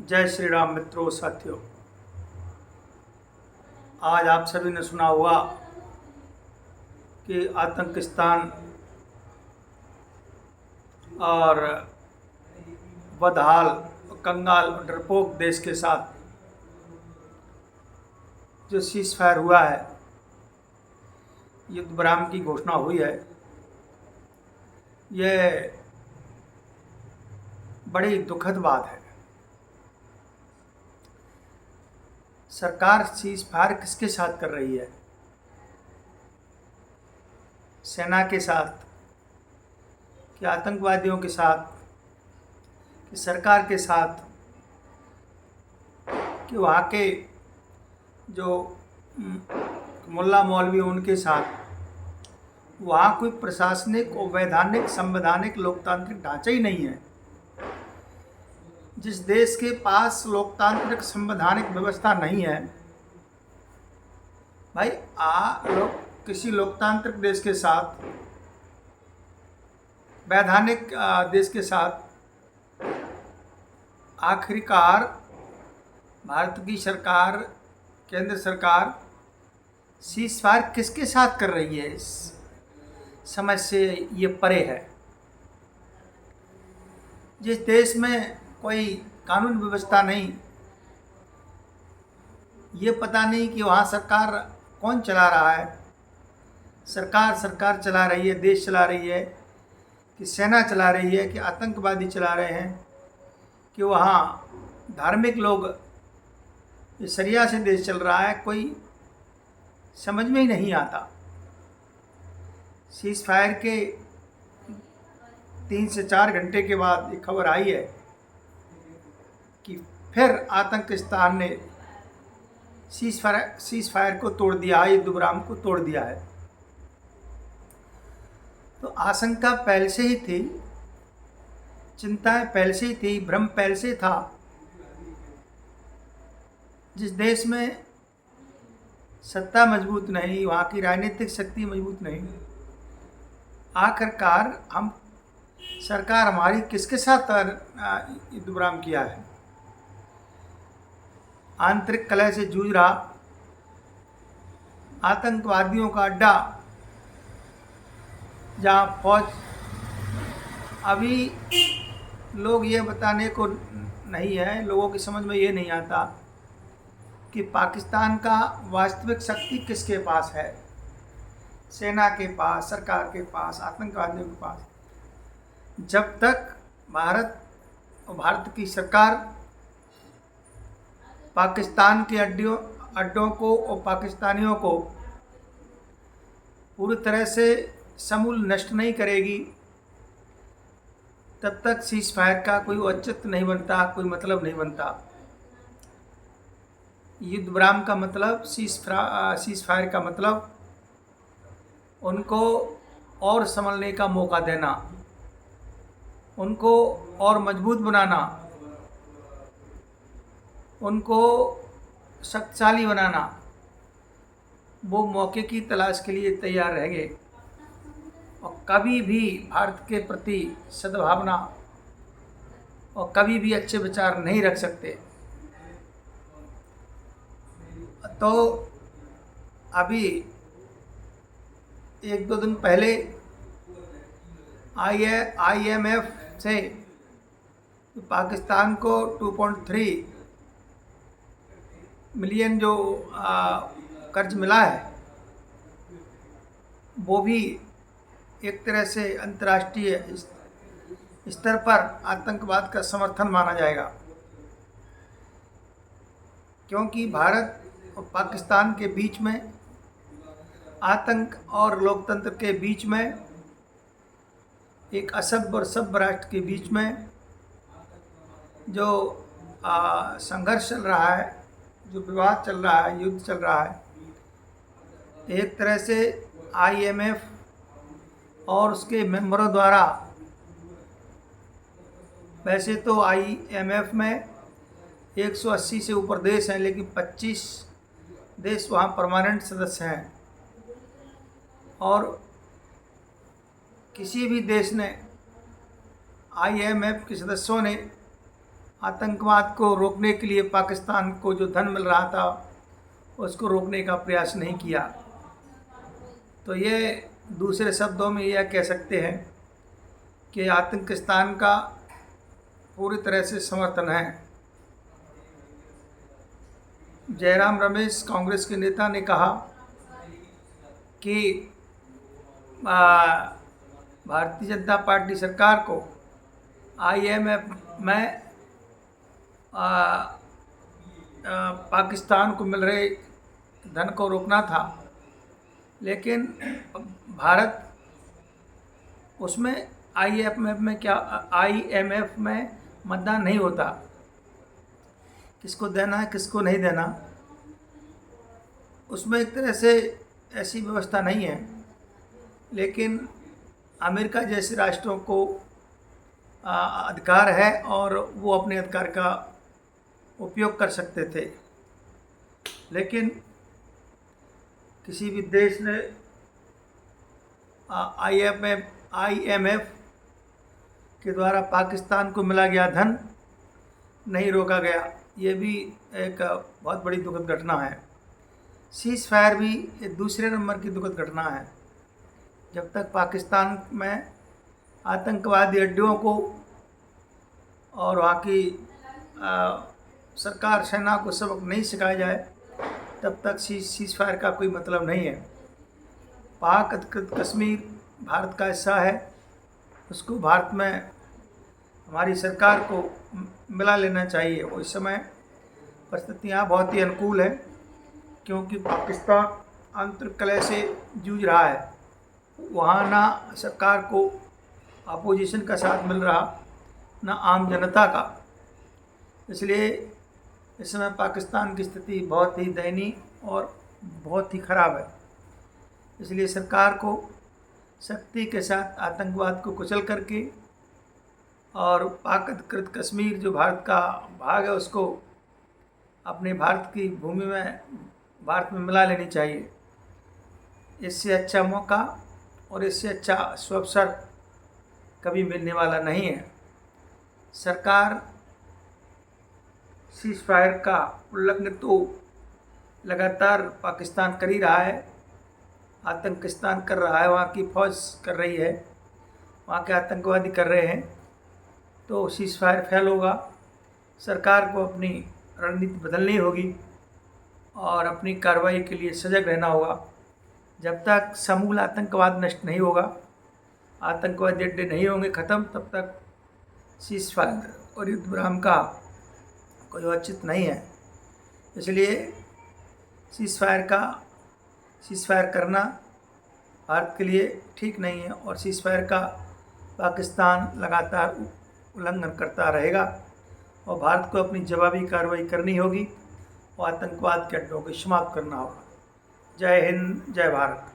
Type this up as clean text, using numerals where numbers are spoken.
जय श्री राम मित्रों साथियों। आज आप सभी ने सुना होगा कि आतंकिस्तान और बदहाल कंगाल और डरपोक देश के साथ जो सीज फायर हुआ है, युद्ध विराम की घोषणा हुई है, यह बड़ी दुखद बात है। सरकार सीज फायर किसके साथ कर रही है? सेना के साथ, कि आतंकवादियों के साथ, कि सरकार के साथ, कि वहाँ के जो मुल्ला मौलवी उनके साथ? वहाँ कोई प्रशासनिक और वैधानिक संवैधानिक लोकतांत्रिक ढांचा ही नहीं है। जिस देश के पास लोकतांत्रिक संवैधानिक व्यवस्था नहीं है, भाई किसी लोकतांत्रिक देश के साथ, वैधानिक देश के साथ आखिरकार भारत की सरकार, केंद्र सरकार सीज फायर किसके साथ कर रही है? इस समझ से ये परे है। जिस देश में कोई कानून व्यवस्था नहीं, ये पता नहीं कि वहाँ सरकार कौन चला रहा है, सरकार चला रही है, देश चला रही है, कि सेना चला रही है, कि आतंकवादी चला रहे हैं, कि वहाँ धार्मिक लोग, ये शरिया से देश चल रहा है, कोई समझ में ही नहीं आता। सीज फायर के 3 से 4 घंटे के बाद एक खबर आई है कि फिर आतंकिस्तान ने सीज फायर को तोड़ दिया है, युद्ध विराम को तोड़ दिया है। तो आशंका पहले से ही थी, चिंताएं पहले से ही थी, भ्रम पहले से था। जिस देश में सत्ता मजबूत नहीं, वहाँ की राजनीतिक शक्ति मजबूत नहीं, आखिरकार सरकार हमारी किसके साथ युद्ध विराम किया है? आंतरिक कलह से जूझ रहा, आतंकवादियों का अड्डा, जहाँ फौज, अभी लोग ये बताने को नहीं है, लोगों की समझ में ये नहीं आता कि पाकिस्तान का वास्तविक शक्ति किसके पास है? सेना के पास, सरकार के पास, आतंकवादियों के पास। जब तक भारत की सरकार पाकिस्तान के अड्डों को और पाकिस्तानियों को पूरी तरह से समूल नष्ट नहीं करेगी, तब तक सीज फायर का कोई औचित्य नहीं बनता, कोई मतलब नहीं बनता। युद्ध विराम का मतलब, सीज फायर का मतलब उनको और संभलने का मौका देना, उनको और मजबूत बनाना, उनको शक्तिशाली बनाना। वो मौके की तलाश के लिए तैयार रहेंगे और कभी भी भारत के प्रति सद्भावना और कभी भी अच्छे विचार नहीं रख सकते। तो अभी 1-2 दिन पहले IMF से पाकिस्तान को 2.3 मिलियन जो कर्ज मिला है, वो भी एक तरह से अंतर्राष्ट्रीय स्तर पर आतंकवाद का समर्थन माना जाएगा, क्योंकि भारत और पाकिस्तान के बीच में, आतंक और लोकतंत्र के बीच में, एक असभ्य और सभ्य राष्ट्र के बीच में जो संघर्ष चल रहा है, जो विवाद चल रहा है, युद्ध चल रहा है, एक तरह से IMF और उसके मेंबरों द्वारा, वैसे तो IMF में 180 से ऊपर देश हैं, लेकिन 25 देश वहाँ परमानेंट सदस्य हैं, और किसी भी देश ने, IMF के सदस्यों ने आतंकवाद को रोकने के लिए पाकिस्तान को जो धन मिल रहा था उसको रोकने का प्रयास नहीं किया। तो ये दूसरे शब्दों में यह कह सकते हैं कि आतंकिस्तान का पूरी तरह से समर्थन है। जयराम रमेश कांग्रेस के नेता ने कहा कि भारतीय जनता पार्टी सरकार को IMF में पाकिस्तान को मिल रहे धन को रोकना था, लेकिन भारत उसमें IMF में मतदान नहीं होता, किसको देना है किसको नहीं देना, उसमें एक तरह से ऐसी व्यवस्था नहीं है। लेकिन अमेरिका जैसे राष्ट्रों को अधिकार है और वो अपने अधिकार का उपयोग कर सकते थे। लेकिन किसी भी देश ने IMF के द्वारा पाकिस्तान को मिला गया धन नहीं रोका गया। ये भी एक बहुत बड़ी दुखद घटना है। सीज़ फायर भी एक दूसरे नंबर की दुखद घटना है। जब तक पाकिस्तान में आतंकवादी अड्डों को और वहाँ की सरकार सेना को सबक नहीं सिखाया जाए, तब तक सीज़ फायर का कोई मतलब नहीं है। पाक अधिकृत कश्मीर भारत का हिस्सा है, उसको भारत में हमारी सरकार को मिला लेना चाहिए। और इस समय परिस्थितियाँ बहुत ही अनुकूल है, क्योंकि पाकिस्तान आंतरिक कलह से जूझ रहा है। वहाँ ना सरकार को अपोजिशन का साथ मिल रहा, ना आम जनता का। इसलिए इस समय पाकिस्तान की स्थिति बहुत ही दयनीय और बहुत ही ख़राब है। इसलिए सरकार को सख्ती के साथ आतंकवाद को कुचल करके और पाक अधिकृत कश्मीर जो भारत का भाग है उसको अपने भारत की भूमि में भारत में मिला लेनी चाहिए। इससे अच्छा मौका और इससे अच्छा अवसर कभी मिलने वाला नहीं है। सरकार सीज़ फायर का उल्लंघन तो लगातार पाकिस्तान कर ही रहा है, आतंकिस्तान कर रहा है, वहाँ की फ़ौज कर रही है, वहाँ के आतंकवादी कर रहे हैं। तो सीज़ फायर फेल होगा। सरकार को अपनी रणनीति बदलनी होगी और अपनी कार्रवाई के लिए सजग रहना होगा। जब तक समूल आतंकवाद नष्ट नहीं होगा, आतंकवादी अड्डे नहीं होंगे ख़त्म, तब तक सीज़ फायर और युद्ध विराम का कोई औचित्य नहीं है। इसलिए सीज़ फायर करना भारत के लिए ठीक नहीं है और सीज़ फायर का पाकिस्तान लगातार उल्लंघन करता रहेगा और भारत को अपनी जवाबी कार्रवाई करनी होगी और आतंकवाद के अड्डों को समाप्त करना होगा। जय हिंद, जय भारत।